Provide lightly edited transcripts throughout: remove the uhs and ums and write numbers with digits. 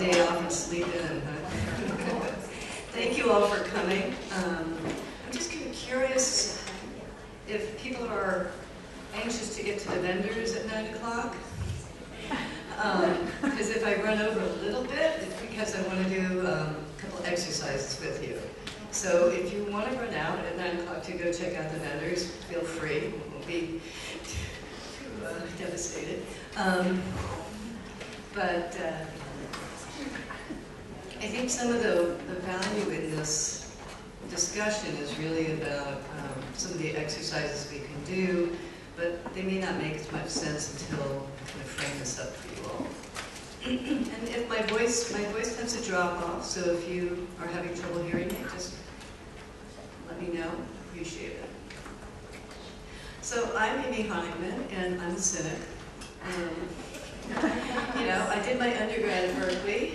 day off and sleep in. Thank you all for coming. I'm just kind of curious if people are anxious to get to the vendors at 9 o'clock. Because if I run over a little bit, it's because I want to do a couple exercises with you. So if you want to run out at 9 o'clock to go check out the vendors, feel free. We won't be too devastated. But I think some of the value in this discussion is really about some of the exercises we can do, but they may not make as much sense until I kind of frame this up for you all. And if my voice tends to drop off, so if you are having trouble hearing me, just let me know. Appreciate it. So I'm Amy Honigman, and I'm a cynic. You know, I did my undergrad at Berkeley.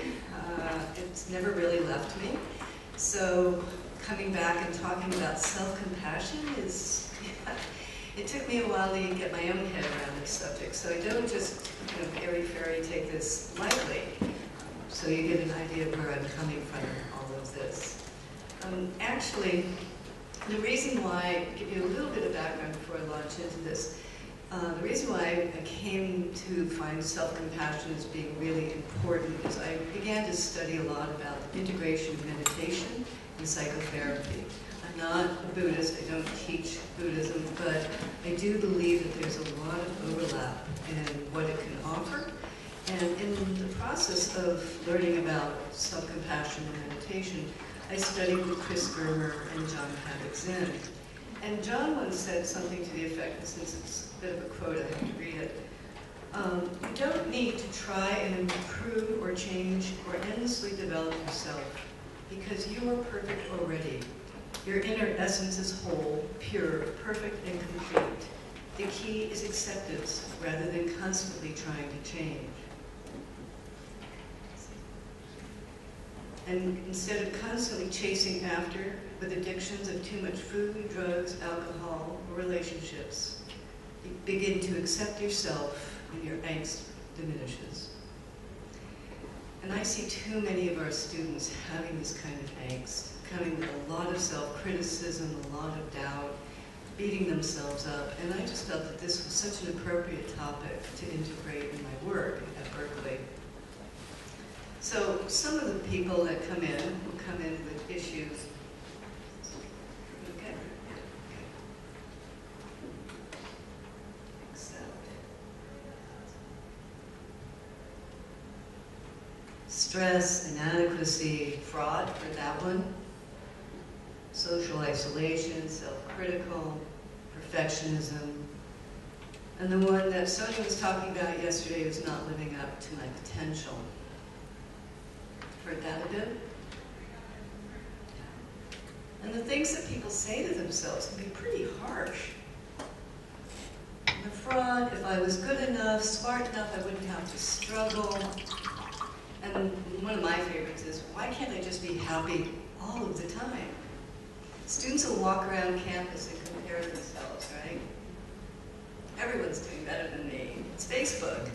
It's never really left me. So coming back and talking about self-compassion is, it took me a while to get my own head around this subject. So I don't just, you know, airy-fairy take this lightly. So you get an idea of where I'm coming from in all of this. Actually, the reason why, I'll give you a little bit of background before I launch into this. The reason why I came to find self-compassion as being really important is I began to study a lot about the integration of meditation and psychotherapy. I'm not a Buddhist, I don't teach Buddhism, but I do believe that there's a lot of overlap in what it can offer. And in the process of learning about self-compassion and meditation, I studied with Chris Germer and Jon Kabat-Zinn. And John once said something to the effect, and since it's a bit of a quote, I have to read it. You don't need to try and improve or change or endlessly develop yourself, because you are perfect already. Your inner essence is whole, pure, perfect, and complete. The key is acceptance rather than constantly trying to change. And instead of constantly chasing after with addictions of too much food, drugs, alcohol, or relationships, you begin to accept yourself and your angst diminishes. And I see too many of our students having this kind of angst, coming with a lot of self-criticism, a lot of doubt, beating themselves up, and I just felt that this was such an appropriate topic to integrate in my work at Berkeley. So some of the people that come in will come in with issues. Okay. Accept. Stress, inadequacy, fraud for that one. Social isolation, self-critical, perfectionism. And the one that Sonia was talking about yesterday was not living up to my potential. Heard that a bit? And the things that people say to themselves can be pretty harsh. I'm a fraud. If I was good enough, smart enough, I wouldn't have to struggle. And one of my favorites is, why can't I just be happy all of the time? Students will walk around campus and compare themselves, right? Everyone's doing better than me. It's Facebook.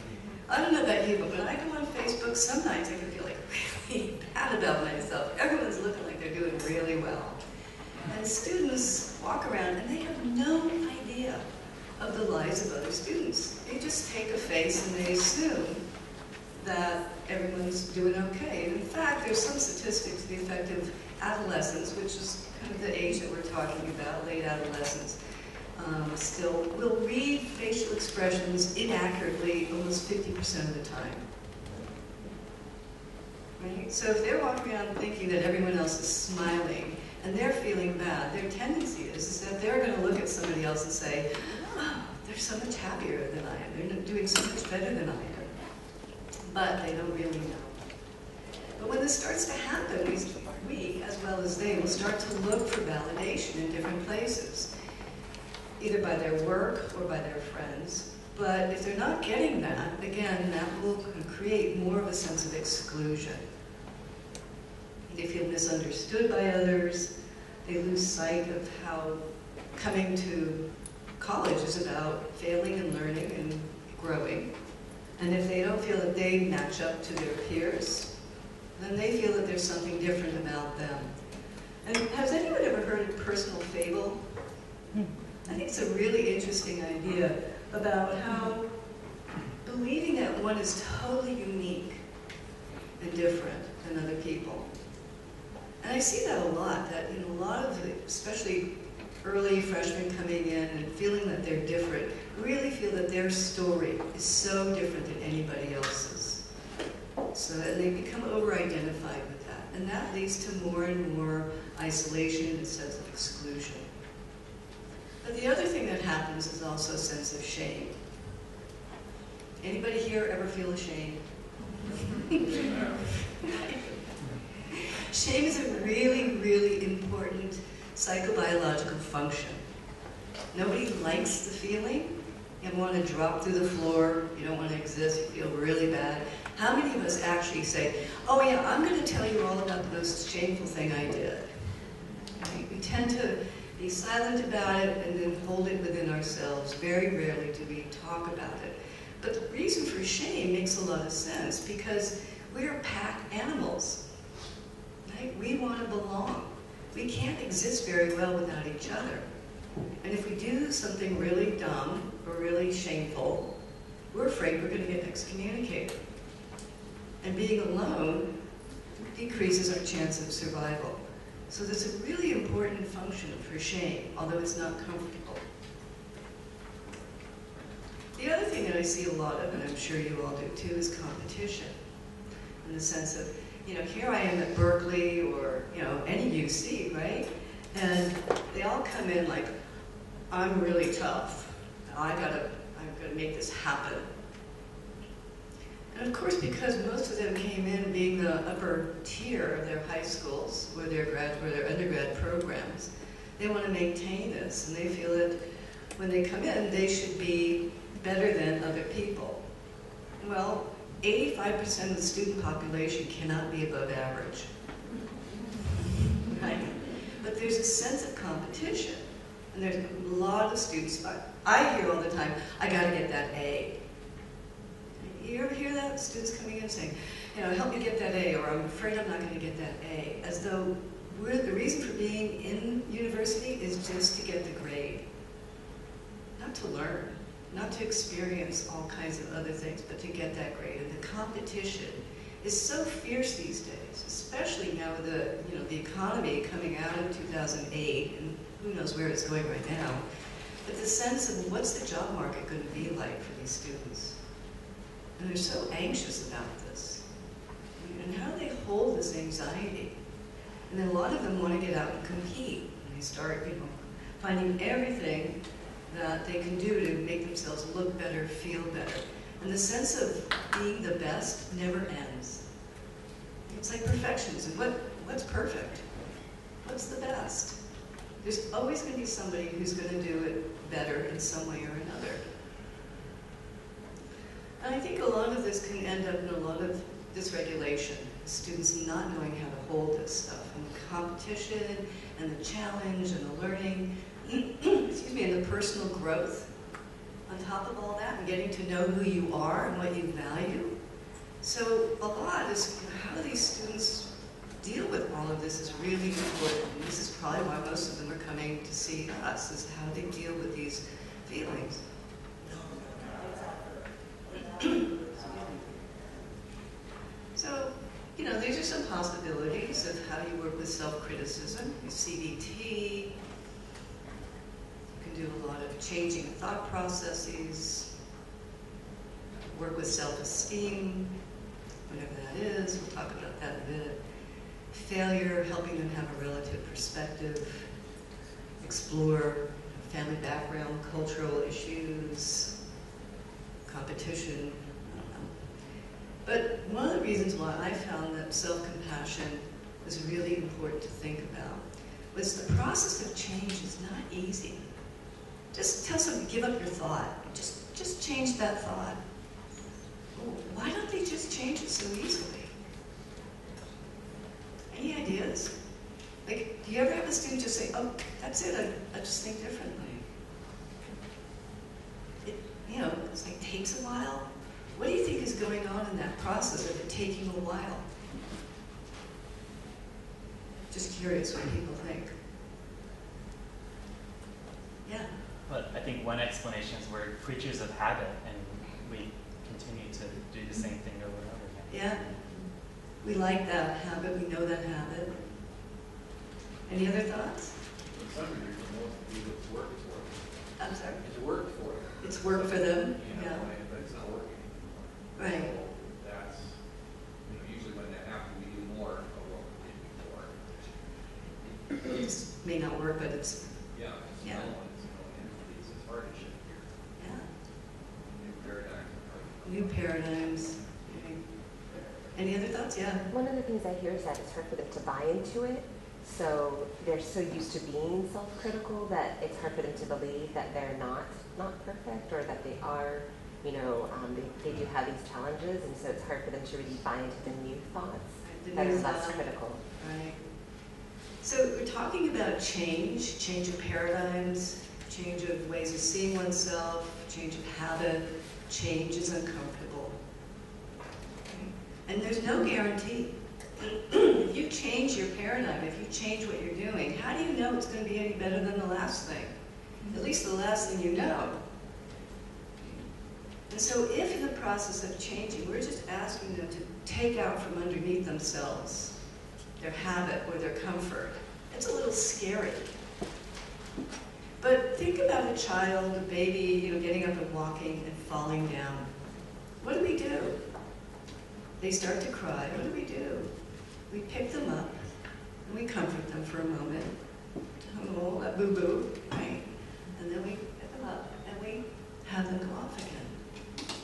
I don't know about you, but when I go on Facebook, sometimes I can feel like really bad about myself. Everyone's looking like they're doing really well. And students walk around and they have no idea of the lives of other students. They just take a face and they assume that everyone's doing okay. And in fact, there's some statistics to the effect of adolescents, which is kind of the age that we're talking about, late adolescence, still will read facial expressions inaccurately almost 50% of the time. Right? So if they're walking around thinking that everyone else is smiling and they're feeling bad, their tendency is that they're going to look at somebody else and say, oh, they're so much happier than I am. They're doing so much better than I am. But they don't really know. But when this starts to happen, we, as well as they, will start to look for validation in different places, either by their work or by their friends. But if they're not getting that, again, that will create more of a sense of exclusion. They feel misunderstood by others. They lose sight of how coming to college is about failing and learning and growing. And if they don't feel that they match up to their peers, then they feel that there's something different about them. And has anyone ever heard of personal fable? I think it's a really interesting idea about how believing that one is totally unique and different than other people. And I see that a lot, that a lot of, especially early freshmen coming in and feeling that they're different, really feel that their story is so different than anybody else's. So that they become over-identified with that. And that leads to more and more isolation and a sense of exclusion. But the other thing that happens is also a sense of shame. Anybody here ever feel ashamed? Shame is a really, really important psychobiological function. Nobody likes the feeling. You want to drop through the floor, you don't want to exist, you feel really bad. How many of us actually say, oh yeah, I'm going to tell you all about the most shameful thing I did? Right? We tend to be silent about it and then hold it within ourselves. Very rarely do we talk about it. But the reason for shame makes a lot of sense because we are pack animals. Right? We want to belong. We can't exist very well without each other. And if we do something really dumb or really shameful, we're afraid we're going to get excommunicated. And being alone decreases our chance of survival. So there's a really important function for shame, although it's not comfortable. The other thing that I see a lot of, and I'm sure you all do too, is competition. In the sense of, here I am at Berkeley or, any UC, right? And they all come in like, I'm really tough. I'm gonna make this happen. And of course, because most of them came in being the upper tier of their high schools or their undergrad programs, they want to maintain this, and they feel that when they come in, they should be better than other people. Well, 85% of the student population cannot be above average, right? But there's a sense of competition, and there's a lot of students. I hear all the time, I got to get that A. You ever hear that? Students coming in saying, help me get that A, or I'm afraid I'm not going to get that A, as though the reason for being in university is just to get the grade, not to learn. Not to experience all kinds of other things, but to get that grade. And the competition is so fierce these days, especially now with the economy coming out of 2008, and who knows where it's going right now. But the sense of what's the job market going to be like for these students? And they're so anxious about this. And how do they hold this anxiety? And then a lot of them want to get out and compete. And they start, finding everything that they can do to make themselves look better, feel better. And the sense of being the best never ends. It's like perfectionism. What's perfect? What's the best? There's always going to be somebody who's going to do it better in some way or another. And I think a lot of this can end up in a lot of dysregulation. Students not knowing how to hold this stuff. And the competition, and the challenge, and the learning, excuse me, and the personal growth on top of all that, and getting to know who you are and what you value. So a lot is how these students deal with all of this is really important. And this is probably why most of them are coming to see us, is how they deal with these feelings. So, these are some possibilities of how you work with self-criticism, CBT. Do a lot of changing thought processes, work with self-esteem, whatever that is. We'll talk about that in a bit. Failure, helping them have a relative perspective, explore family background, cultural issues, competition. But one of the reasons why I found that self-compassion was really important to think about was the process of change is not easy. Just tell someone, give up your thought. Just change that thought. Oh, why don't they just change it so easily? Any ideas? Like, do you ever have a student just say, oh, that's it, I just think differently? It's like takes a while. What do you think is going on in that process of it taking a while? Just curious what people think. Yeah. But I think one explanation is we're creatures of habit, and we continue to do the same thing over and over again. Yeah. We like that habit. We know that habit. Any other thoughts? In some degree, for most people, it's work for them. I'm sorry? It's work for them. It's work for them? You know, but it's not working anymore. Right. So that's, you know, usually when that happens, we do more of what we did before. It may not work, but it's, Yeah, it's Yeah. no one, it's no entities, it's hard to shift here. yeah. New paradigms are hard. New paradigms. Okay. Any other thoughts? Yeah. One of the things I hear is that it's hard for them to buy into it. So they're so used to being self-critical that it's hard for them to believe that they're not perfect, or that they are, you know, they do have these challenges, and so it's hard for them to really buy into the new thoughts The that new are less thought. critical. Right. So we're talking about change of paradigms, change of ways of seeing oneself, change of habit. Change is uncomfortable. Okay? And there's no guarantee. If you change your paradigm, if you change what you're doing, how do you know it's going to be any better than the last thing? At least the last thing you know. And so if in the process of changing, we're just asking them to take out from underneath themselves their habit or their comfort, it's a little scary. But think about a child, a baby, you know, getting up and walking and falling down. What do? They start to cry. What do? We pick them up and we comfort them for a moment. Oh, that boo-boo, right? And then we pick them up and we have them go off again.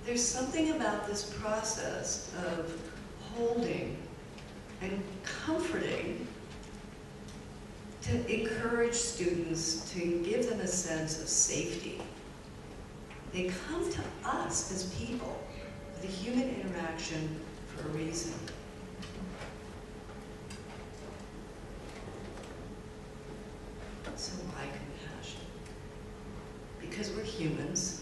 There's something about this process of holding and comforting to encourage students, to give them a sense of safety. They come to us as people with a human interaction for a reason. So why compassion? Because we're humans,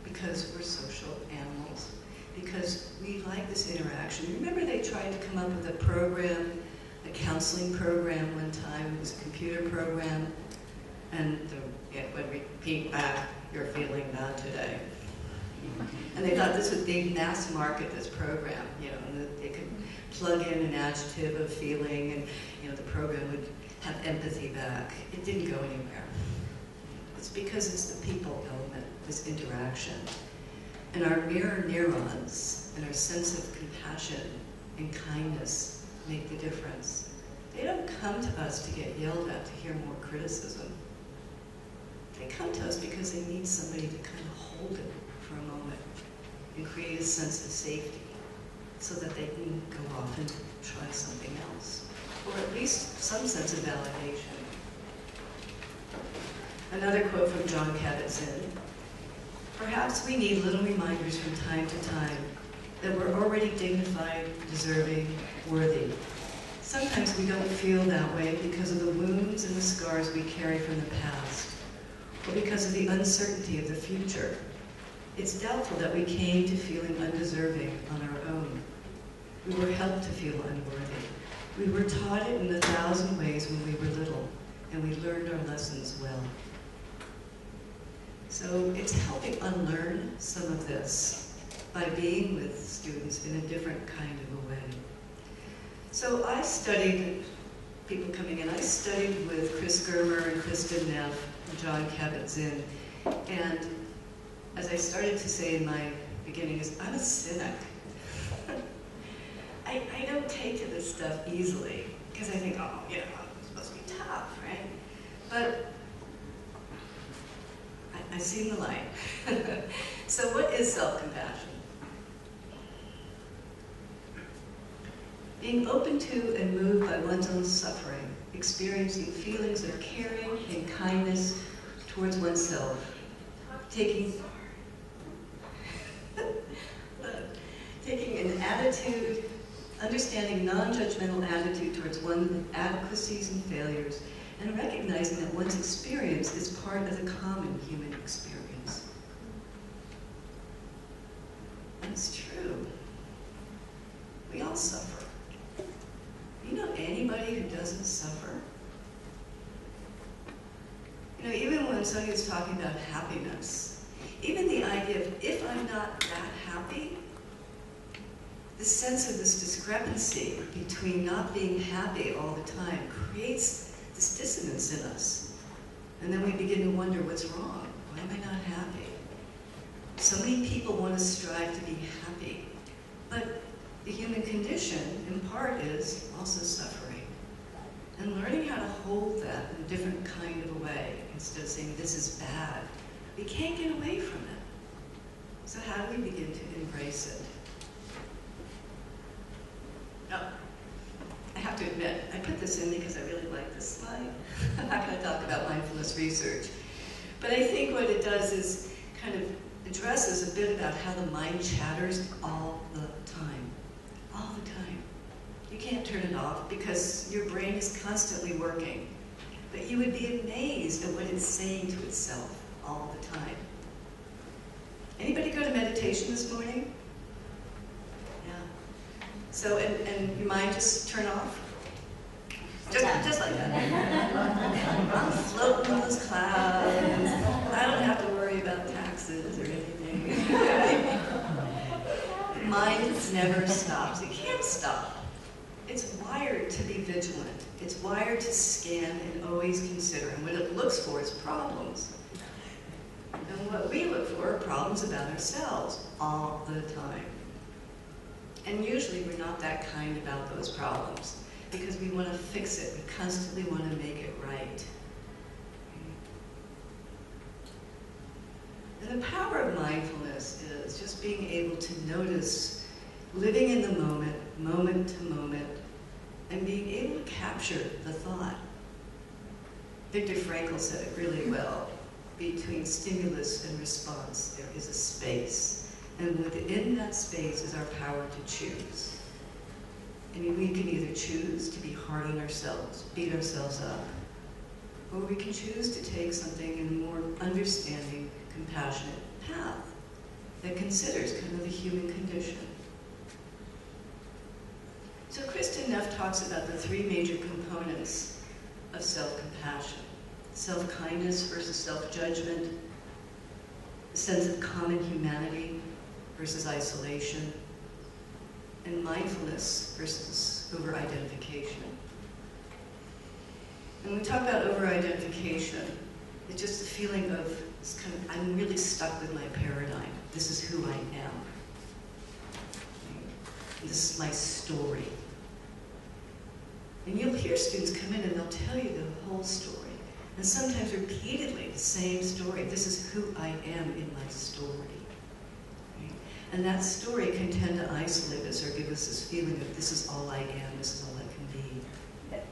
because we're social animals, because we like this interaction. Remember they tried to come up with a program, a counseling program one time. It was a computer program, and it would repeat back, "You're feeling bad today." And they thought this would be mass market, this program, you know, and that they could plug in an adjective of feeling, and you know the program would have empathy back. It didn't go anywhere. It's because it's the people element, this interaction. And our mirror neurons and our sense of compassion and kindness make the difference. They don't come to us to get yelled at, to hear more criticism. They come to us because they need somebody to kind of hold it for a moment and create a sense of safety so that they can go off and try something else, or at least some sense of validation. Another quote from Jon Kabat-Zinn: "Perhaps we need little reminders from time to time that we're already dignified, deserving, worthy. Sometimes we don't feel that way because of the wounds and the scars we carry from the past, or because of the uncertainty of the future. It's doubtful that we came to feeling undeserving on our own. We were helped to feel unworthy. We were taught it in 1,000 ways when we were little, and we learned our lessons well." So it's helping unlearn some of this by being with students in a different kind of a way. So I studied, people coming in, I studied with Chris Germer and Kristen Neff and Jon Kabat-Zinn, and as I started to say in my beginning, is I'm a cynic. I don't take to this stuff easily, because I think, oh, you know, it's supposed to be tough, right? But I've seen the light. So what is self-compassion? Being open to and moved by one's own suffering, experiencing feelings of caring and kindness towards oneself, taking an attitude, understanding non-judgmental attitude towards one's inadequacies and failures, and recognizing that one's experience is part of the common human experience. And it's true. We all suffer. You know anybody anybody who doesn't suffer? You know, even when Sonia's talking about happiness, even the idea of if I'm not that happy, the sense of this discrepancy between not being happy all the time creates this dissonance in us. And then we begin to wonder, what's wrong? Why am I not happy? So many people want to strive to be happy, but the human condition, in part, is also suffering. And learning how to hold that in a different kind of a way, instead of saying, this is bad, we can't get away from it. So how do we begin to embrace it? Oh, I have to admit, I put this in because I really like this slide. I'm not going to talk about mindfulness research. But I think what it does is kind of addresses a bit about how the mind chatters all the time. All the time. You can't turn it off because your brain is constantly working. But you would be amazed at what it's saying to itself all the time. Anybody go to meditation this morning? Yeah. So, and your mind just turn off? Just like that. I'm floating on those clouds. I don't have to worry about taxes or anything. Mind never stops. It can't stop. It's wired to be vigilant. It's wired to scan and always consider. And what it looks for is problems. And what we look for are problems about ourselves all the time. And usually we're not that kind about those problems because we want to fix it. We constantly want to make it right. And the power of mindfulness is just being able to notice, living in the moment, moment to moment, and being able to capture the thought. Viktor Frankl said it really well. Between stimulus and response, there is a space. And within that space is our power to choose. I mean, we can either choose to be hard on ourselves, beat ourselves up, or we can choose to take something in a more understanding, compassionate path that considers kind of the human condition. So Kristen Neff talks about the three major components of self-compassion. Self-kindness versus self-judgment, a sense of common humanity versus isolation, and mindfulness versus over-identification. And when we talk about over-identification, it's just a feeling of, it's kind of, I'm really stuck with my paradigm. This is who I am. This is my story. And you'll hear students come in and they'll tell you the whole story. And sometimes repeatedly, the same story. This is who I am in my story. Right? And that story can tend to isolate us or give us this feeling of this is all I am, this is all I can be. Right?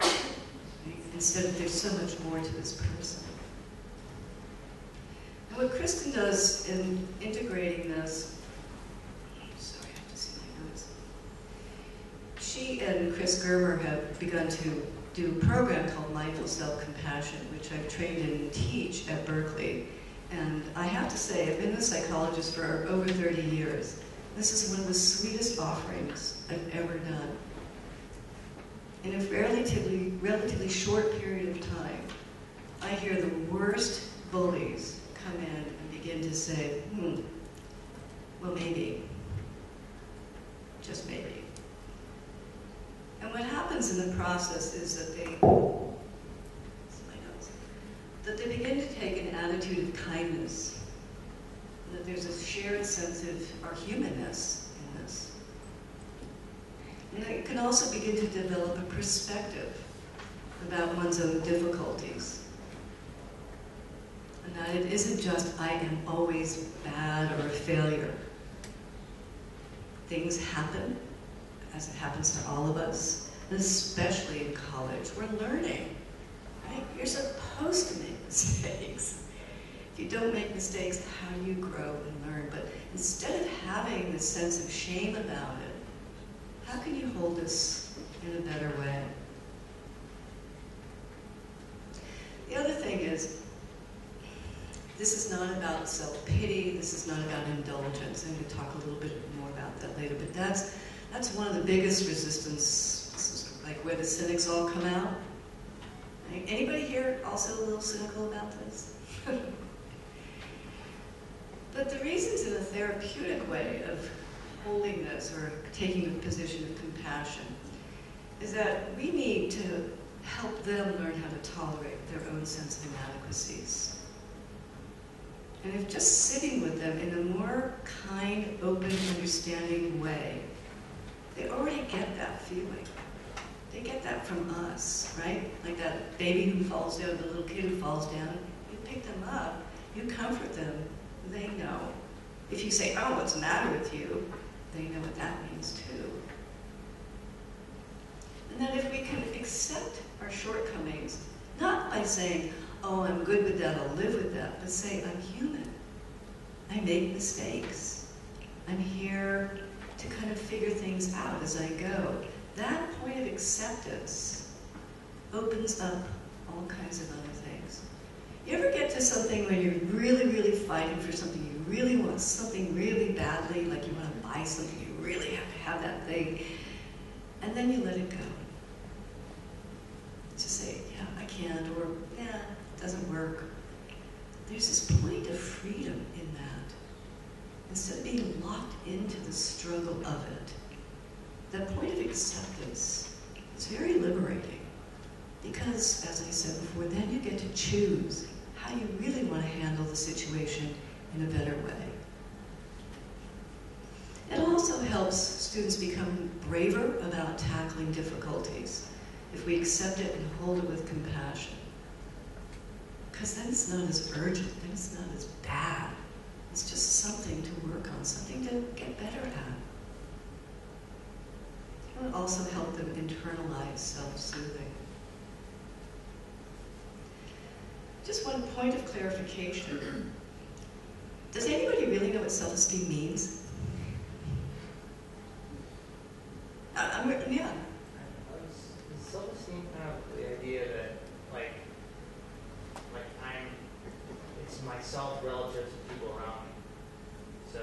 Instead of there's so much more to this person. And what Kristen does in integrating this, sorry, I have to see my notes. She and Chris Germer have begun to do a program called Mindful Self-Compassion, which I've trained and teach at Berkeley. And I have to say, I've been a psychologist for over 30 years. This is one of the sweetest offerings I've ever done. In a relatively short period of time, I hear the worst bullies come in and begin to say, well, maybe, just maybe. And what happens in the process is that they begin to take an attitude of kindness, that there's a shared sense of our humanness in this. And it can also begin to develop a perspective about one's own difficulties. And that it isn't just, I am always bad or a failure. Things happen, as it happens to all of us, especially in college. We're learning, right? You're supposed to make mistakes. If you don't make mistakes, how do you grow and learn? But instead of having this sense of shame about it, how can you hold this in a better way? The other thing is, this is not about self-pity, this is not about indulgence. I'm going to talk a little bit more about that later, but that's one of the biggest resistance. This is like where the cynics all come out. Anybody here also a little cynical about this? But the reasons in a therapeutic way of holding this or taking a position of compassion is that we need to help them learn how to tolerate their own sense of inadequacies. And if just sitting with them in a more kind, open, understanding way, they already get that feeling. They get that from us, right? Like that baby who falls down, the little kid who falls down, you pick them up, you comfort them, they know. If you say, oh, what's the matter with you? They know what that means too. And that if we can accept our shortcomings, not by saying, oh, I'm good with that, I'll live with that, but say, I'm human. I make mistakes. I'm here to kind of figure things out as I go. That point of acceptance opens up all kinds of other things. You ever get to something when you're really, really fighting for something, you really want something really badly, like you want to buy something, you really have to have that thing, and then you let it go. Just say, yeah, I can't, or yeah, it doesn't work. There's this point of freedom in that. Instead of being locked into the struggle of it, that point of acceptance is very liberating. Because, as I said before, then you get to choose how you really want to handle the situation in a better way. It also helps students become braver about tackling difficulties if we accept it and hold it with compassion. Because then it's not as urgent, then it's not as bad. It's just something to work on, something to get better at. It would also help them internalize self-soothing. Just one point of clarification. Does anybody really know what self-esteem means? Yeah. Self-esteem kind of the idea that, like it's myself relative to people around me. So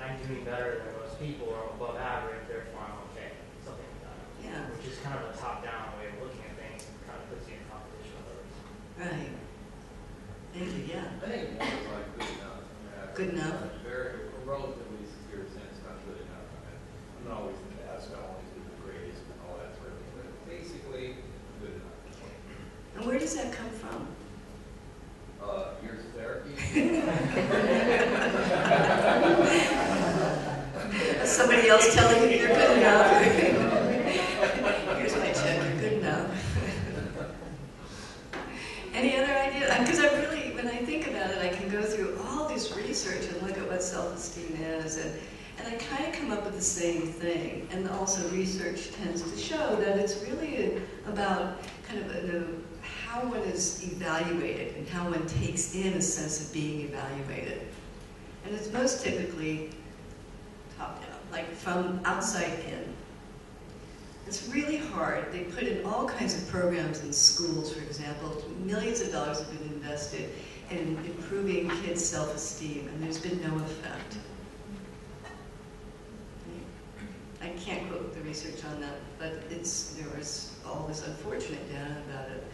I'm doing better than most people, or above average, therefore I'm okay. Something like that. Yeah. Which is kind of a top-down way of looking at things, and kind of puts you in competition with others. Right. Thank you, yeah. I think one is like good enough. I mean, Good enough? Very, a relatively secure sense, not good enough. I mean, I'm not always the best, I don't always do the greatest and all that sort of thing, but basically, good enough. And where does that come from? Years of therapy. Somebody else telling you you're good enough. Here's my check, you're good enough. Any other ideas? Because I really, when I think about it, I can go through all this research and look at what self-esteem is, and I kind of come up with the same thing. And also research tends to show that it's really about kind of how one is evaluated and how one takes in a sense of being evaluated. And it's most typically top-down, like from outside in. It's really hard. They put in all kinds of programs in schools, for example. Millions of dollars have been invested in improving kids' self-esteem, and there's been no effect. I can't quote the research on that, but there was all this unfortunate data about it.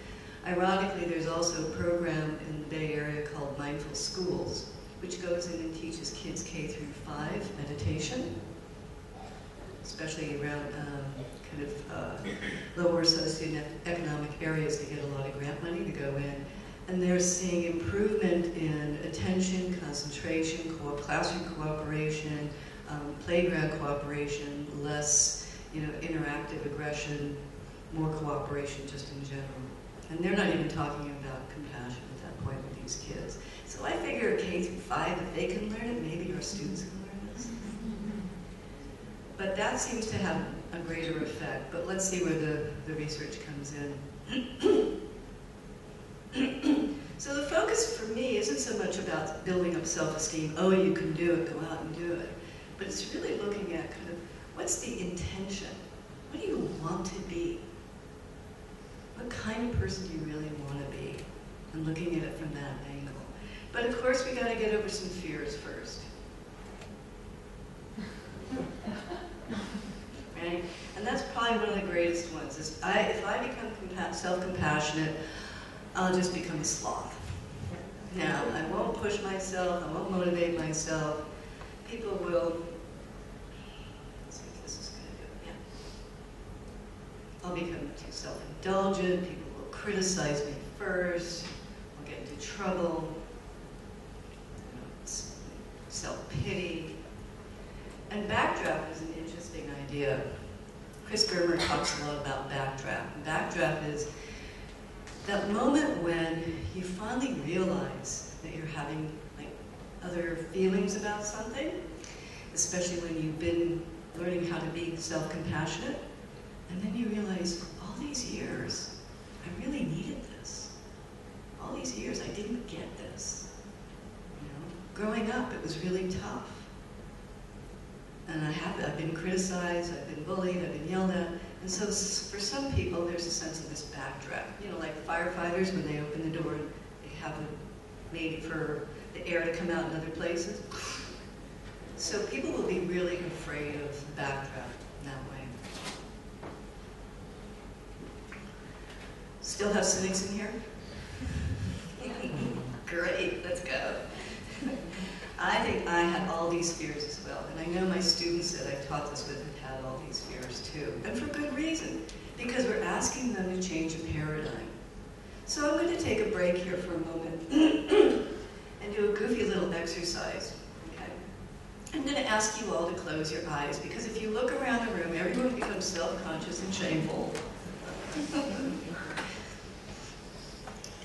Ironically, there's also a program in the Bay Area called Mindful Schools, which goes in and teaches kids K through 5 meditation, especially around kind of lower socioeconomic areas. They get a lot of grant money to go in. And they're seeing improvement in attention, concentration, classroom cooperation, playground cooperation, less interactive aggression, more cooperation just in general. And they're not even talking about compassion at that point with these kids. So I figure K through 5, if they can learn it, maybe our students can learn this. But that seems to have a greater effect. But let's see where the research comes in. So the focus for me isn't so much about building up self-esteem, oh, you can do it, go out and do it. But it's really looking at kind of, what's the intention? What do you want to be? What kind of person do you really want to be? And looking at it from that angle. But of course, we got to get over some fears first. Right? And that's probably one of the greatest ones. Is if I become self-compassionate, I'll just become a sloth. Now, I won't push myself, I won't motivate myself. People will, let's see if this is going to do it, yeah. I'll become too self-indulgent, people will criticize me first, I'll get into trouble, self-pity. And backdraft is an interesting idea. Chris Germer talks a lot about backdraft. And backdraft is that moment when you finally realize that you're having like other feelings about something, especially when you've been learning how to be self-compassionate, and then you realize, all these years, I really needed this. All these years, I didn't get this. You know, growing up, it was really tough. And I've been criticized, I've been bullied, I've been yelled at. And so for some people, there's a sense of this backdraft. You know, like firefighters, when they open the door, they have a need for the air to come out in other places. So people will be really afraid of backdraft in that way. Still have cynics in here? Great, let's go. I think I had all these fears as well, and I know my students that I've taught this with have had all these fears too, and for good reason, because we're asking them to change a paradigm. So I'm going to take a break here for a moment and do a goofy little exercise, okay? I'm going to ask you all to close your eyes, because if you look around the room, everyone becomes self-conscious and shameful.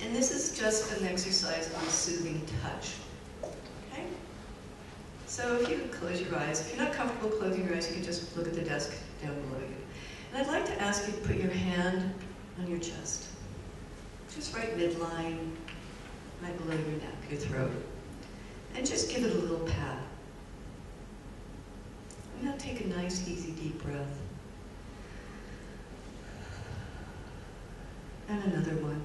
And this is just an exercise on soothing touch. So if you could close your eyes, if you're not comfortable closing your eyes, you can just look at the desk down below you. And I'd like to ask you to put your hand on your chest, just right midline, right below your neck, your throat, and just give it a little pat. And now take a nice, easy, deep breath. And another one.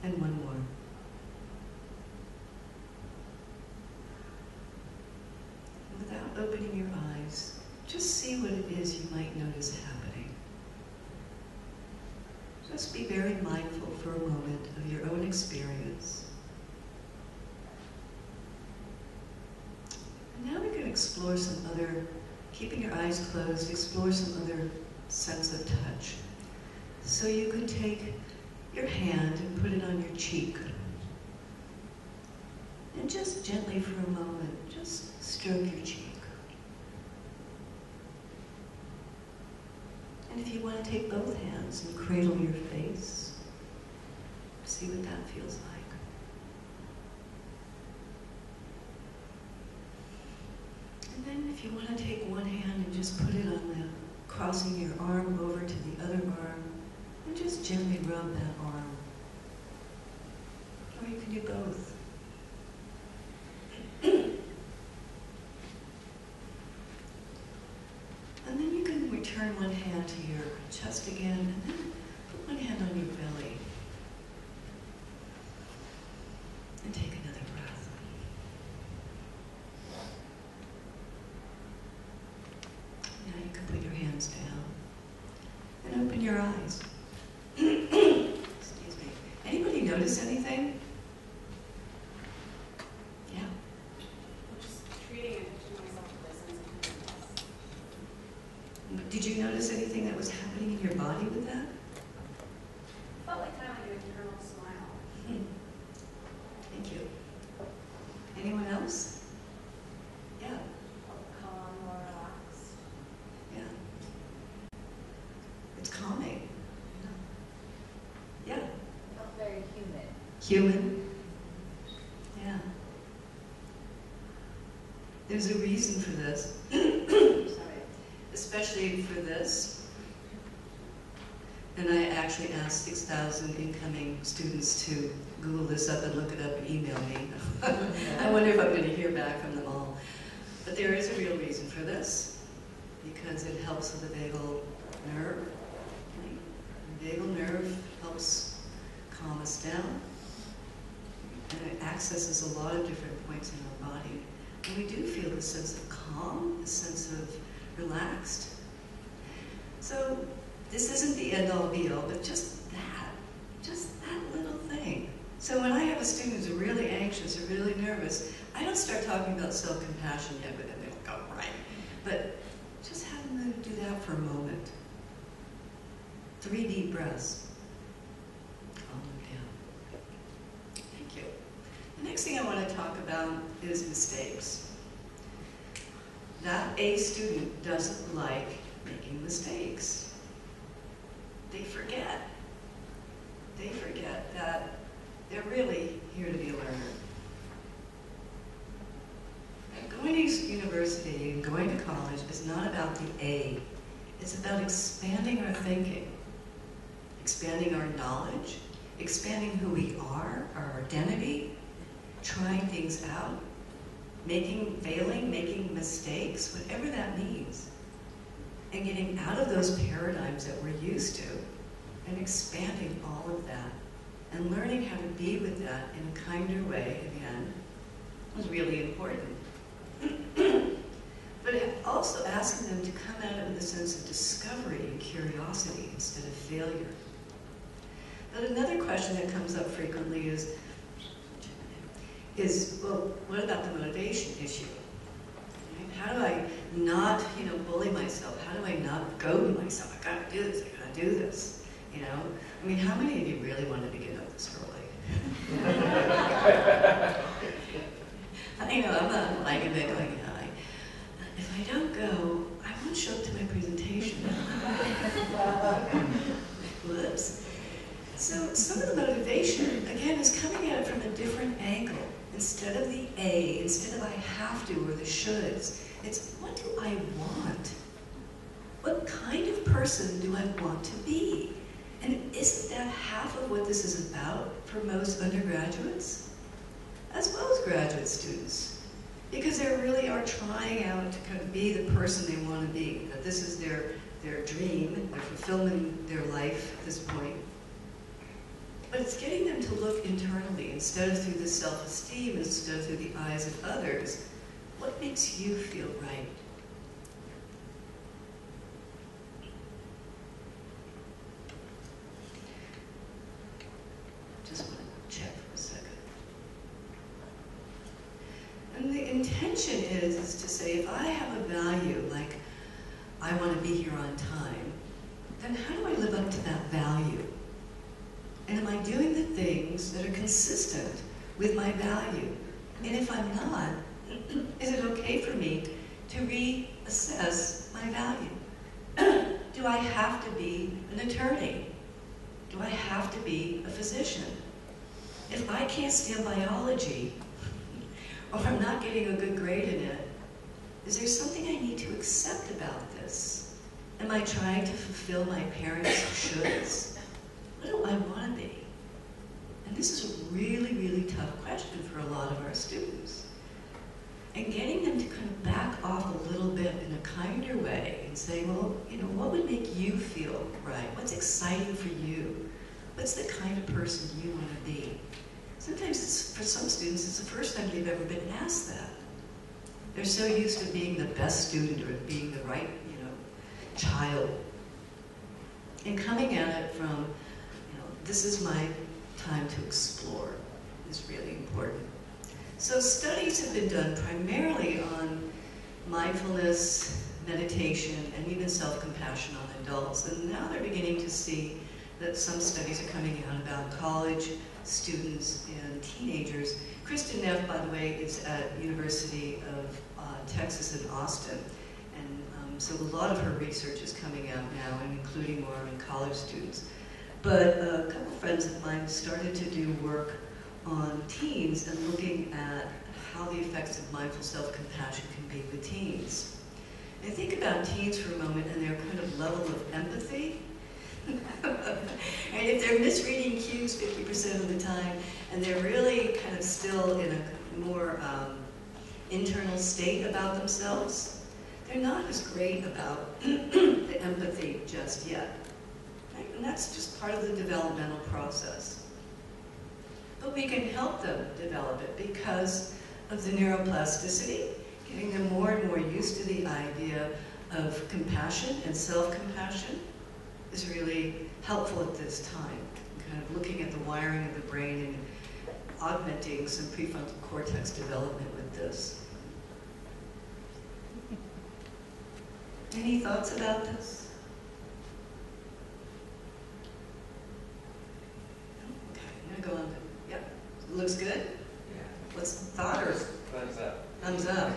And one more. And without opening your eyes, just see what it is you might notice happening. Just be very mindful for a moment of your own experience. And now we're going to explore some other, keeping your eyes closed, explore some other sense of touch. So you could take your hand and put it on your cheek. And just gently for a moment, just stroke your cheek. And if you want to take both hands and cradle your face, see what that feels like. And then if you want to take one hand and just put it on the, crossing your arm over to the other arm, and just gently rub that arm. Or you can do both. And then you can return one hand to your chest again, and then put one hand on your belly. And take another breath. Now you can put your hands down and open your eyes. Excuse me. Anybody notice anything? Yeah. Just treating it to myself with a sense of kindness. Did you notice anything that was happening in your body with that? Felt like kind of like an internal smile. Thank you. Anyone else? Yeah. Felt calm, more relaxed. Yeah. It's calming. Yeah. Felt very human. Human. Yeah. There's a reason for this. Sorry. Especially for this. And I actually asked 6,000 incoming students to Google this up and look it up and email me. I wonder if I'm going to hear back from them all. But there is a real reason for this, because it helps with the vagal nerve. The vagal nerve helps calm us down, and it accesses a lot of different points in our body. And we do feel a sense of calm, a sense of relaxed. So this isn't the end-all be-all, but just that little thing. So when I have a student who's really anxious or really nervous, I don't start talking about self-compassion yet with them. They don't go, right. But just have them do that for a moment. 3 deep breaths. Calm them down. Thank you. The next thing I want to talk about is mistakes. That A student doesn't like making mistakes. They forget. They forget that they're really here to be a learner. And going to university and going to college is not about the A. It's about expanding our thinking, expanding our knowledge, expanding who we are, our identity, trying things out, failing, making mistakes, whatever that means, and getting out of those paradigms that we're used to and expanding all of that and learning how to be with that in a kinder way, again, was really important. But also asking them to come at it with a sense of discovery and curiosity instead of failure. But another question that comes up frequently is, well, what about the motivation issue? Right? How do I not, bully myself? How do I not goad myself? I gotta do this, I gotta do this. I mean, how many of you really wanted to get up this early? I know, I'm not like a bit going, if I don't go, I won't show up to my presentation. Whoops. So some of the motivation, again, is coming at it from a different angle. Instead of the A, instead of I have to or the shoulds, it's what do I want? What kind of person do I want to be? And isn't that half of what this is about for most undergraduates, as well as graduate students? Because they really are trying out to kind of be the person they want to be, that this is their dream, they're fulfilling their life at this point. But it's getting them to look internally, instead of through the self-esteem, instead of through the eyes of others. What makes you feel right? Just want to check for a second. And the intention is to say, if I have a value, like I want to be here on time, then how do I live up to that value? And am I doing the things that are consistent with my value? And if I'm not, is it okay for me to reassess my value? Do I have to be an attorney? Do I have to be a physician? If I can't stand biology, or I'm not getting a good grade in it, is there something I need to accept about this? Am I trying to fulfill my parents' shoulds? What do I want to be? And this is a really, really tough question for a lot of our students. And getting them to kind of back off a little bit in a kinder way and say, well, what would make you feel right? What's exciting for you? What's the kind of person you want to be? Sometimes for some students, it's the first time they've ever been asked that. They're so used to being the best student or being the right, child. And coming at it from, this is my time to explore is really important. So studies have been done primarily on mindfulness, meditation, and even self-compassion on adults. And now they're beginning to see that some studies are coming out about college students and teenagers. Kristen Neff, by the way, is at University of Texas in Austin. And so a lot of her research is coming out now, and including more on college students. But a couple friends of mine started to do work on teens and looking at how the effects of mindful self-compassion can be with teens. And think about teens for a moment and their kind of level of empathy. And if they're misreading cues 50% of the time, and they're really kind of still in a more internal state about themselves, they're not as great about the empathy just yet. Right? And that's just part of the developmental process. But we can help them develop it because of the neuroplasticity, getting them more and more used to the idea of compassion and self-compassion is really helpful at this time. Kind of looking at the wiring of the brain and augmenting some prefrontal cortex development with this. Any thoughts about this? Okay, I'm gonna go on. Yep, looks good. Yeah. What's the thought or Thumbs up. thumbs up?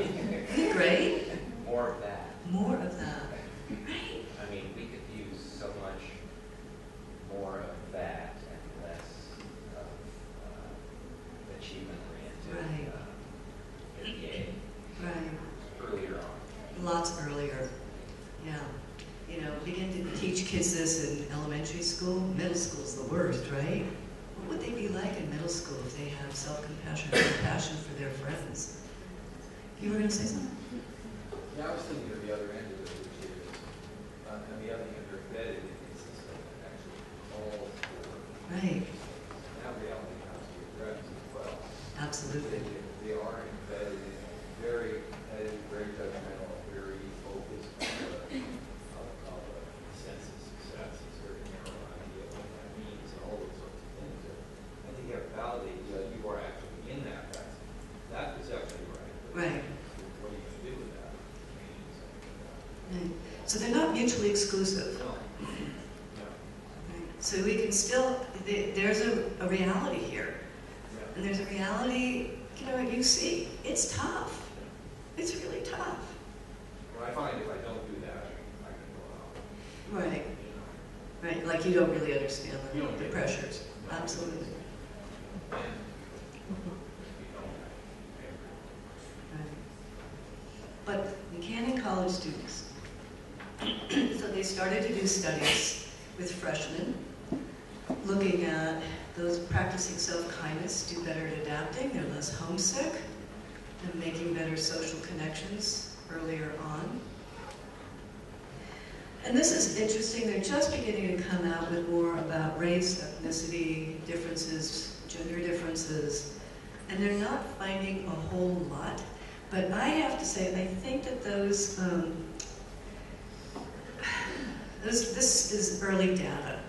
Great. More of that. More of that. Right. I mean, we could use so much more of that and less of achievement-oriented MBA Right. earlier on. Lots earlier. Yeah. You know, begin to teach kids this in elementary school. Middle school's the worst, right? What would they be like in middle school if they have self-compassion and compassion for their friends? You were going to say something? Yeah, I was thinking of the other end of it, which is, on the other hand, they're embedded in a system that actually calls for Right. that reality has to be addressed as well. Absolutely. They are embedded in very competitive, very judgmental, very focused of a sense of success. It's very narrow idea of what that means and all those sorts of things. I think you have to validate that you are actually in that. That is actually right. Right. What are you going to do with that? Right. So they're not mutually exclusive. No. Right. So we can still, there's a reality here. Yeah. And there's a reality, you know, you see, it's tough. It's really tough. Well, I find if I don't do that, I can go out. Right. You know. Right. Like you don't really understand You don't the get it. pressures. No. Absolutely. And you don't Right. But Buchanan College students, so they started to do studies with freshmen, looking at those practicing self-kindness do better at adapting, they're less homesick, and making better social connections earlier on. And this is interesting, they're just beginning to come out with more about race, ethnicity, differences, gender differences, and they're not finding a whole lot. But I have to say, I think that this is early data.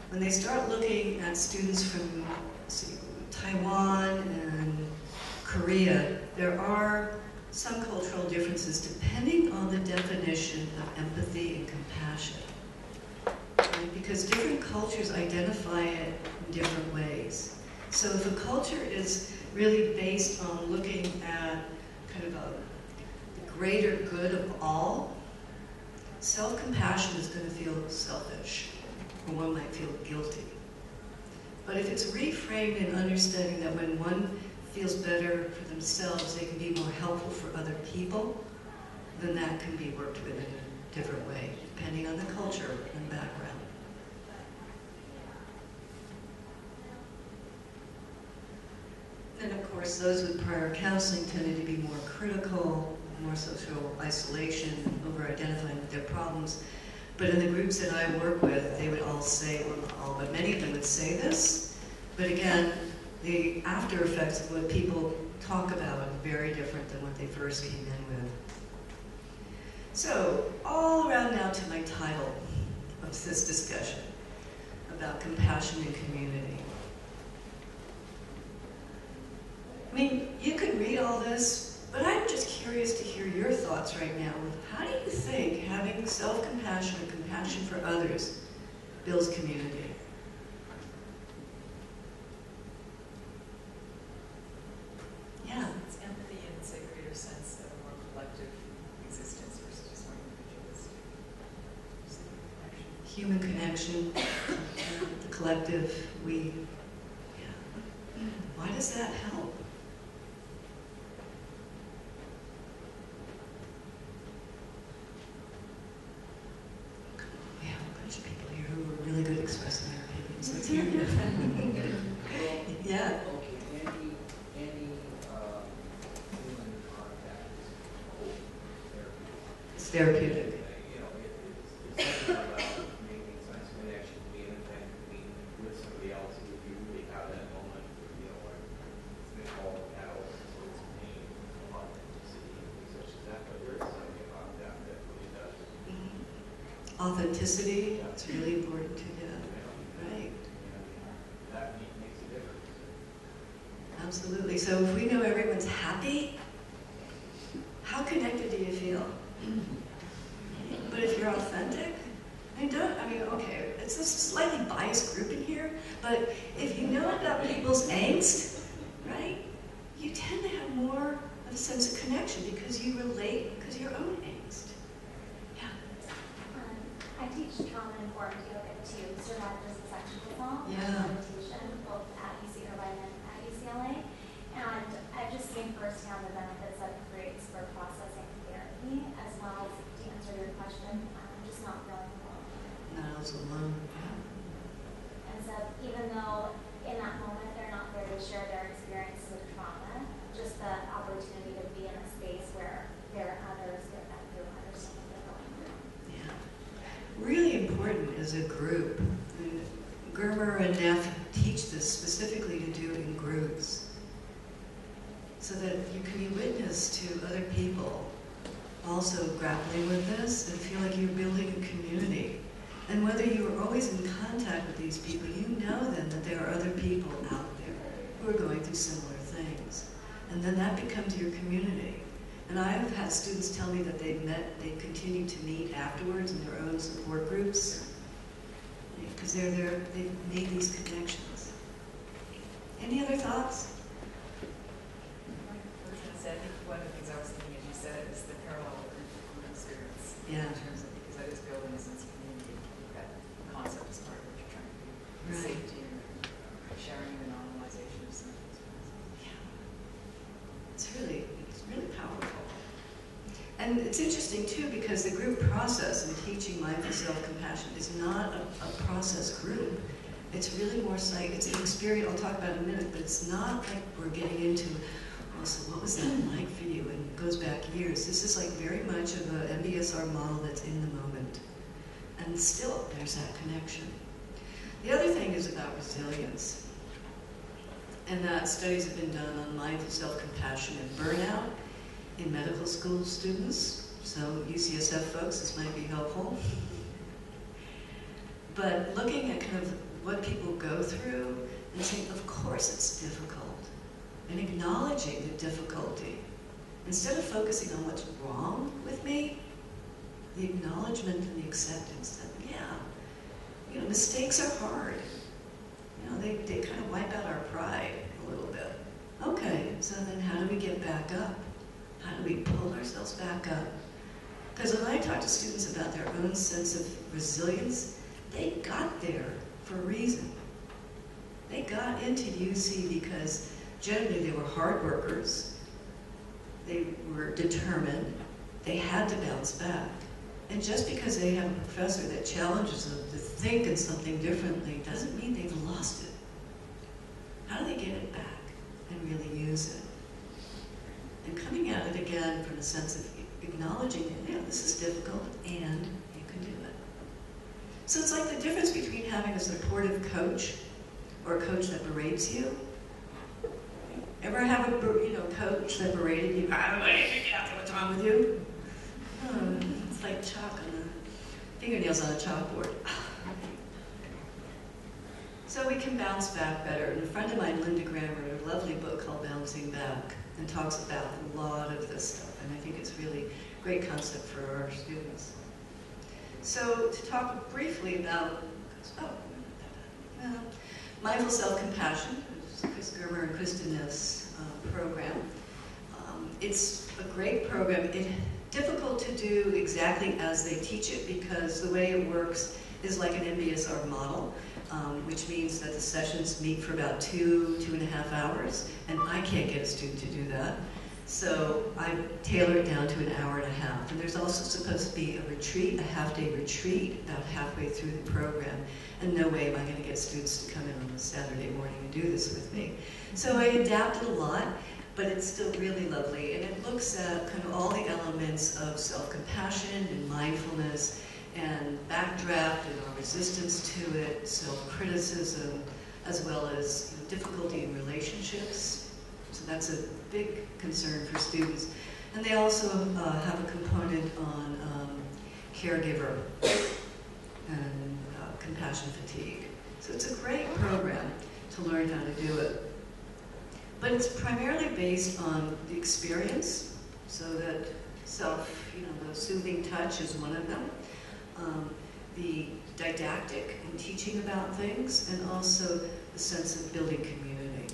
When they start looking at students from Taiwan and Korea, there are some cultural differences depending on the definition of empathy and compassion. Right? Because different cultures identify it in different ways. So if a culture is really based on looking at kind of the greater good of all, self-compassion is going to feel selfish, or one might feel guilty. But if it's reframed in understanding that when one feels better for themselves, they can be more helpful for other people, then that can be worked with in a different way, depending on the culture and background. And of course, those with prior counseling tended to be more critical, more social isolation, over-identifying with their problems. But in the groups that I work with, they would all say, well, not all, but many of them would say this. But again, the after effects of what people talk about are very different than what they first came in with. So, all around now to my title of this discussion about compassion and community. I mean, you could read all this, but I'm just curious to hear your thoughts right now. How do you think having self-compassion and compassion for others builds community? Yeah. It's empathy and it's a greater sense of a more collective existence versus just more individualistic. Human connection, the collective, yeah. Why does that help? We have a bunch of people here who are really good at expressing their opinions. Let's hear it. Yeah. Okay, any human contact is therapeutic. It's therapeutic. You know, it's something about making sense connection, being with somebody else, if you really have that moment, you know, like they call it catalyst, so it's pain. Authenticity, it's really important to get, right? That makes a difference. Absolutely. So if we know everyone's happy, how connected do you feel? But if you're authentic, okay, it's a slightly biased group in here, but if you know about people's angst, right, you tend to have more of a sense of connection because you relate because of your own angst. Yeah. I teach trauma-informed yoga too, survivors of sexual assault, Yeah. and meditation, both at UC Irvine and at UCLA. And I've just seen firsthand the benefits that it creates for processing therapy, as well as, to answer your question, just not feeling alone. Not as alone. And so even though in that moment they're not there to share their experience with trauma, just the opportunity to be in a space where there are others that have been through, understand what they're going through. Yeah. Really important as a group. And Germer and Neff teach this specifically to do in groups so that you can be witness to other people also grappling with this and feel like you're building a community. And whether you are always in contact with these people, you know then that there are other people out there who are going through similar things. And then that becomes your community. And I have had students tell me that they've continued to meet afterwards in their own support groups because they've made these connections. Any other thoughts? I think one of the things I was thinking as you said it is the parallel group experience. Yeah. In terms of, because that is building a sense of community, that concept is part of what you're trying to do. Right. Safety and sharing and normalization of some of those things. Yeah. It's really powerful. And it's interesting too because the group process in teaching mindful self-compassion is not a process group. It's really more like, it's an experience, I'll talk about in a minute, but it's not like we're getting into, well, so what was that like for you? And it goes back years. This is like very much of a MBSR model that's in the moment. And still, there's that connection. The other thing is about resilience. And that studies have been done on mindful self-compassion and burnout in medical school students. So UCSF folks, this might be helpful. But looking at kind of what people go through and saying, of course it's difficult. And acknowledging the difficulty. Instead of focusing on what's wrong with me, the acknowledgement and the acceptance that, yeah, mistakes are hard. They kind of wipe out our pride a little bit. Okay, so then how do we get back up? How do we pull ourselves back up? Because when I talk to students about their own sense of resilience, they got there for a reason. They got into UC because generally they were hard workers, they were determined, they had to bounce back. And just because they have a professor that challenges them to think in something differently doesn't mean they've lost it. How do they get it back and really use it? And coming at it again from a sense of acknowledging that, yeah, this is difficult and you can do it. So it's like the difference between having a supportive coach or a coach that berates you. Ever have a coach that berated you? What's wrong with you? It's like chalk on the fingernails on a chalkboard. So we can bounce back better. And a friend of mine, Linda Graham, wrote a lovely book called Bouncing Back and talks about a lot of this stuff. And I think it's really a great concept for our students. So to talk briefly about mindful self-compassion, which is Chris Germer and Kristen Neff's program. It's a great program. It's difficult to do exactly as they teach it because the way it works is like an MBSR model, which means that the sessions meet for about 2.5 hours, and I can't get a student to do that. So I tailor it down to an hour and a half. And there's also supposed to be a retreat, a half-day retreat, about halfway through the program. And no way am I going to get students to come in on a Saturday morning and do this with me. So I adapted a lot, but it's still really lovely. And it looks at kind of all the elements of self-compassion and mindfulness and backdraft and our resistance to it, self-criticism, as well as difficulty in relationships. So that's a big concern for students. And they also have a component on caregiver and compassion fatigue. So it's a great program to learn how to do it. But it's primarily based on the experience, so that the soothing touch is one of them. The didactic and teaching about things, and also the sense of building community.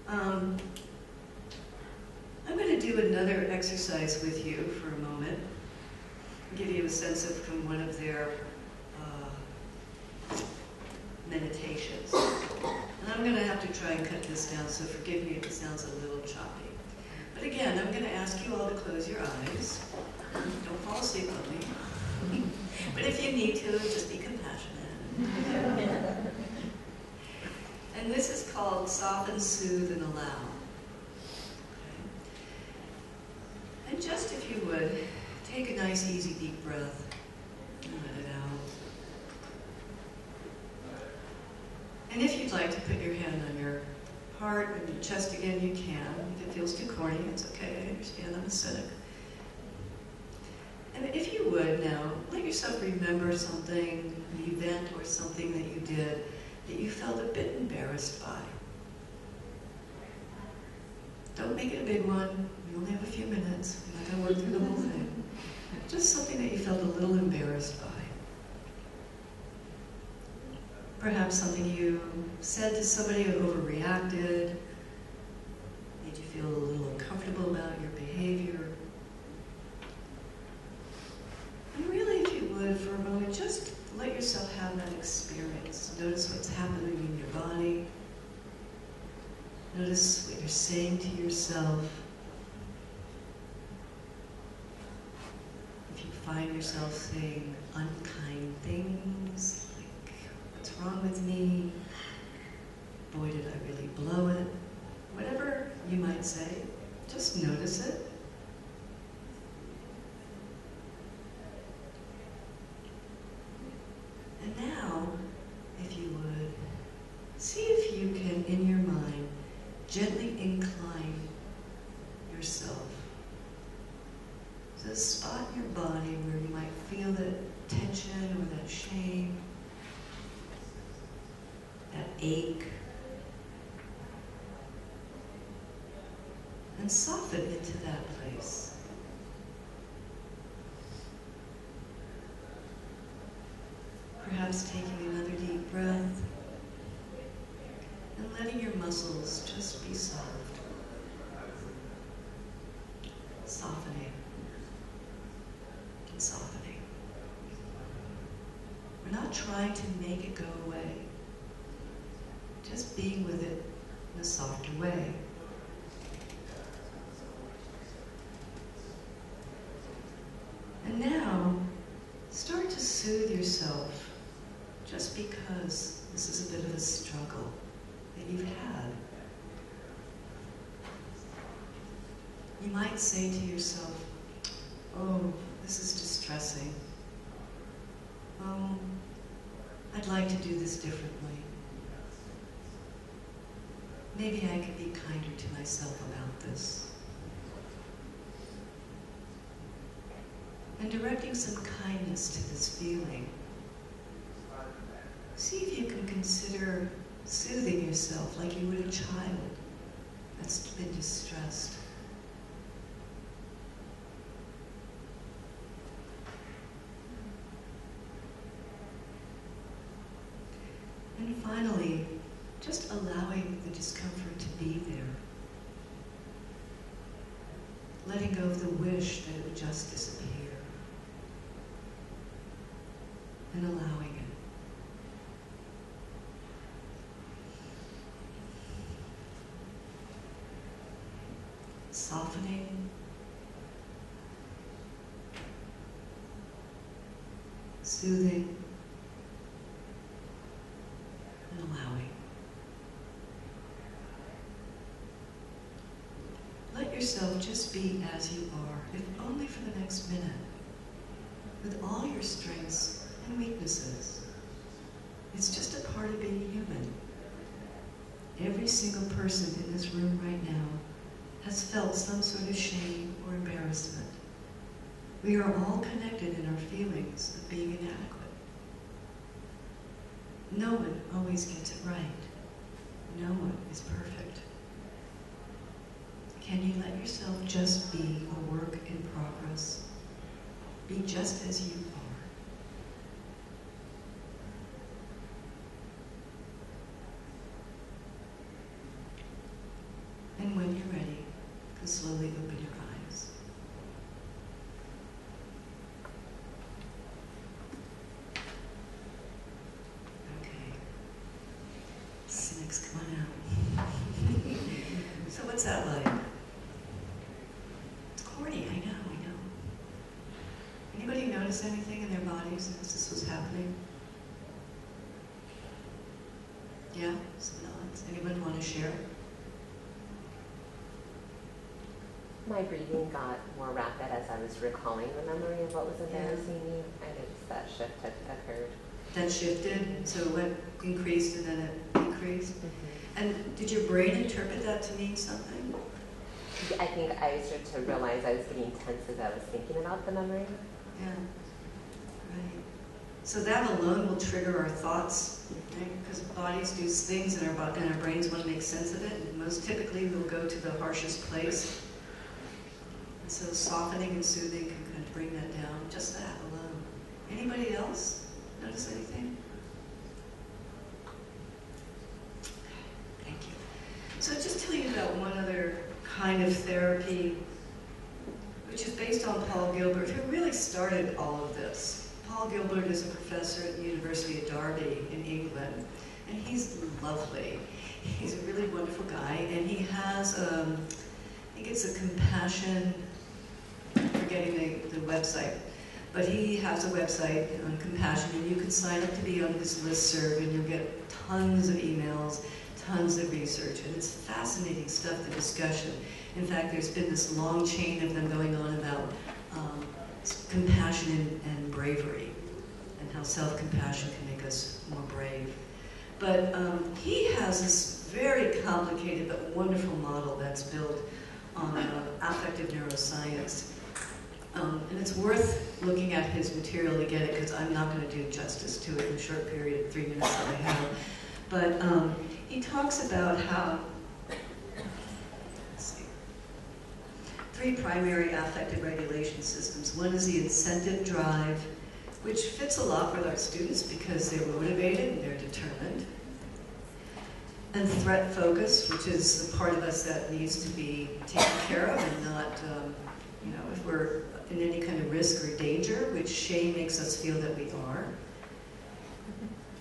I'm going to do another exercise with you for a moment, give you a sense of from one of their meditations. And I'm going to have to try and cut this down, so forgive me if it sounds a little choppy. But again, I'm going to ask you all to close your eyes. Don't fall asleep on me. But if you need to, just be compassionate. And this is called Soften, Soothe, and Allow. Okay. And just if you would, take a nice, easy, deep breath and let it out. And if you'd like to put your hand on your heart and your chest again, you can. If it feels too corny, it's okay. I understand. I'm a cynic. And if you would now, let yourself remember something, an event or something that you did that you felt a bit embarrassed by. Don't make it a big one. We only have a few minutes. We're not going to work through the whole thing. Just something that you felt a little embarrassed by. Perhaps something you said to somebody who overreacted, made you feel a little uncomfortable about your behavior. And really, if you would, for a moment, just let yourself have that experience. Notice what's happening in your body. Notice what you're saying to yourself. If you find yourself saying unkind things, like, what's wrong with me? Boy, did I really blow it? Whatever you might say, just notice it. And now, if you would, see if you can, in your mind, gently incline yourself. So spot in your body where you might feel that tension or that shame, that ache, and soften into that place. Perhaps taking another deep breath and letting your muscles just be soft. Softening and softening. We're not trying to make it go away. Just being with it in a softer way. And now, start to soothe yourself. Just because this is a bit of a struggle that you've had. You might say to yourself, oh, this is distressing. Oh, I'd like to do this differently. Maybe I could be kinder to myself about this. And directing some kindness to this feeling. See if you can consider soothing yourself like you would a child that's been distressed. And finally, just allowing the discomfort to be there. Letting go of the wish that it would just disappear. And allowing it. Softening, soothing, and allowing. Let yourself just be as you are, if only for the next minute, with all your strengths and weaknesses. It's just a part of being human. Every single person in this room right now has felt some sort of shame or embarrassment. We are all connected in our feelings of being inadequate. No one always gets it right. No one is perfect. Can you let yourself just be a work in progress? Be just as you are. And when you're ready, you can slowly open your eyes. Okay. Cynics, come on out. So what's that like? It's corny, I know. Anybody notice anything in their bodies as this was happening? Yeah? Some nods. Anyone want to share? My breathing got more rapid as I was recalling the memory of what was embarrassing me. I noticed that shift had occurred. That shifted, so what increased and then it decreased? And did your brain interpret that to mean something? I think I started to realize I was getting tense as I was thinking about the memory. Yeah, right. So that alone will trigger our thoughts, right? Because bodies do things and our brains want to make sense of it. And most typically we'll go to the harshest place. And so softening and soothing can kind of bring that down, just that alone. Anybody else notice anything? Thank you. So just tell you about one other kind of therapy, which is based on Paul Gilbert, who really started all of this. Paul Gilbert is a professor at the University of Derby in England, and he's lovely. He's a really wonderful guy, and he has, I think it's a compassion, I'm forgetting the website, but he has a website on compassion, and you can sign up to be on his listserv, and you'll get tons of emails, tons of research, and it's fascinating stuff, the discussion. In fact, there's been this long chain of them going on about compassion and bravery, and how self-compassion can make us more brave. But he has this very complicated but wonderful model that's built on affective neuroscience. And it's worth looking at his material to get it, because I'm not going to do justice to it in the short period of 3 minutes that I have. But he talks about how, let's see, 3 primary affective regulation systems. One is the incentive drive, which fits a lot with our students because they're motivated and they're determined. And threat focus, which is the part of us that needs to be taken care of and not, you know, if we're in any kind of risk or danger, which shame makes us feel that we are.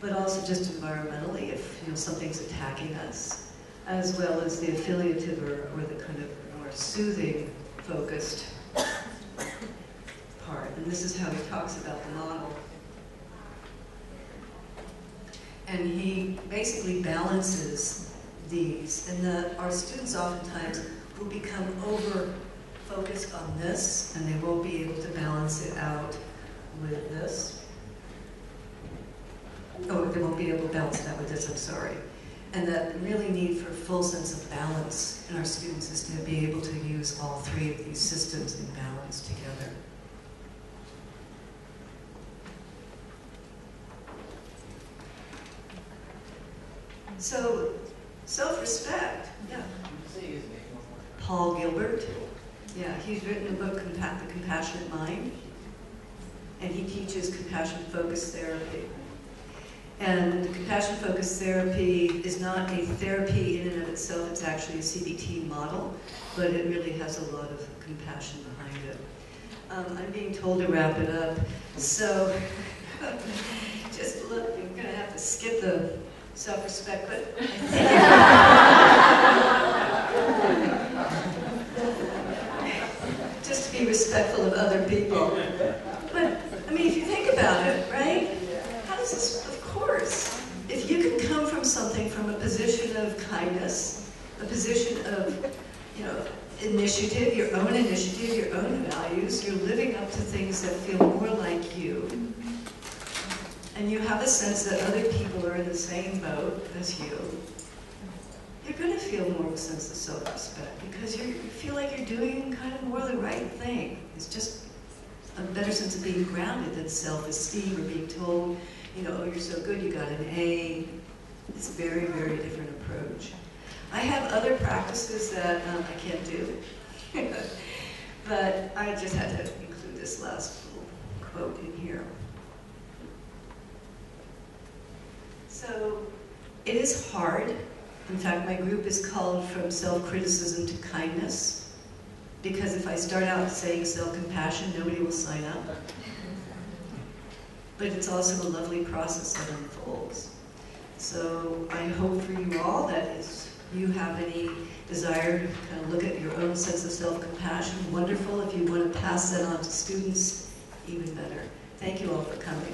But also just environmentally, if something's attacking us, as well as the affiliative or the kind of more soothing focused part. And this is how he talks about the model. And he basically balances these, and our students oftentimes will become over-focused on this, and they won't be able to balance it out with this. Oh, they won't be able to balance it out with this, I'm sorry. And that really need for a full sense of balance in our students is to be able to use all 3 of these systems in balance together. So, self-respect, yeah. Paul Gilbert, yeah, he's written a book, The Compassionate Mind, and he teaches compassion-focused therapy. And the compassion-focused therapy is not a therapy in and of itself, it's actually a CBT model, but it really has a lot of compassion behind it. I'm being told to wrap it up, so just look, you're going to have to skip the self-respect, but just to be respectful of other people. But, I mean, if you think about it, right? How does this, of course, if you can come from something from a position of kindness, a position of, initiative, your own values, you're living up to things that feel more like you, and you have a sense that other people are in the same boat as you, you're going to feel more of a sense of self-respect because you feel like you're doing kind of more the right thing. It's just a better sense of being grounded than self-esteem or being told, you know, oh, you're so good, you got an A. It's a very, very different approach. I have other practices that I can't do, but I just had to include this last little quote in here. So it is hard. In fact, my group is called From Self-Criticism to Kindness, because if I start out saying self-compassion, nobody will sign up. But it's also a lovely process that unfolds. So I hope for you all that if you have any desire to kind of look at your own sense of self-compassion, wonderful. If you want to pass that on to students, even better. Thank you all for coming.